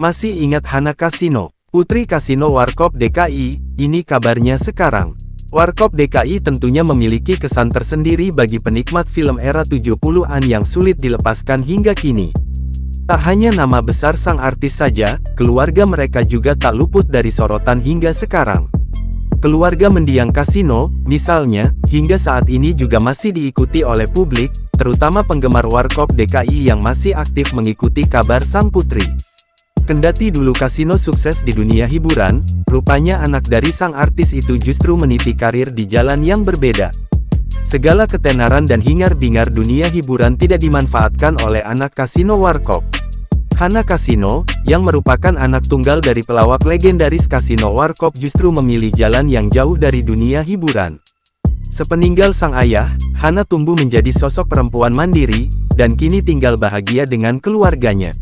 Masih ingat Hana Kasino, Putri Kasino Warkop DKI? Ini kabarnya sekarang. Warkop DKI tentunya memiliki kesan tersendiri bagi penikmat film era 70-an yang sulit dilepaskan hingga kini. Tak hanya nama besar sang artis saja, keluarga mereka juga tak luput dari sorotan hingga sekarang. Keluarga mendiang Kasino, misalnya, hingga saat ini juga masih diikuti oleh publik, terutama penggemar Warkop DKI yang masih aktif mengikuti kabar sang putri. Kendati dulu Kasino sukses di dunia hiburan, rupanya anak dari sang artis itu justru meniti karir di jalan yang berbeda. Segala ketenaran dan hingar-bingar dunia hiburan tidak dimanfaatkan oleh anak Kasino Warkop. Hana Kasino, yang merupakan anak tunggal dari pelawak legendaris Kasino Warkop, justru memilih jalan yang jauh dari dunia hiburan. Sepeninggal sang ayah, Hana tumbuh menjadi sosok perempuan mandiri, dan kini tinggal bahagia dengan keluarganya.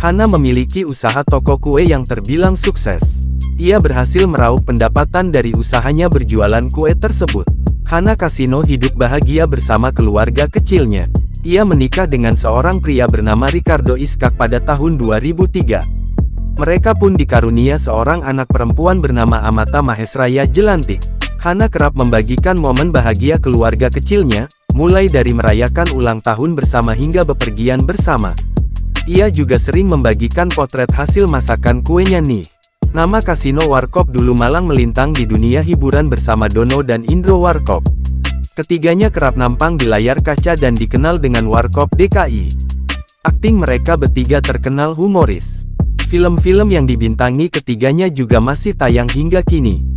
Hana memiliki usaha toko kue yang terbilang sukses. Ia berhasil meraup pendapatan dari usahanya berjualan kue tersebut. Hana Kasino hidup bahagia bersama keluarga kecilnya. Ia menikah dengan seorang pria bernama Ricardo Iskak pada tahun 2003. Mereka pun dikarunia seorang anak perempuan bernama Amata Mahesraya Jelantik. Hana kerap membagikan momen bahagia keluarga kecilnya, mulai dari merayakan ulang tahun bersama hingga bepergian bersama. Ia juga sering membagikan potret hasil masakan kuenya nih. Nama Kasino Warkop dulu malang melintang di dunia hiburan bersama Dono dan Indro Warkop. Ketiganya kerap nampang di layar kaca dan dikenal dengan Warkop DKI. Akting mereka bertiga terkenal humoris. Film-film yang dibintangi ketiganya juga masih tayang hingga kini.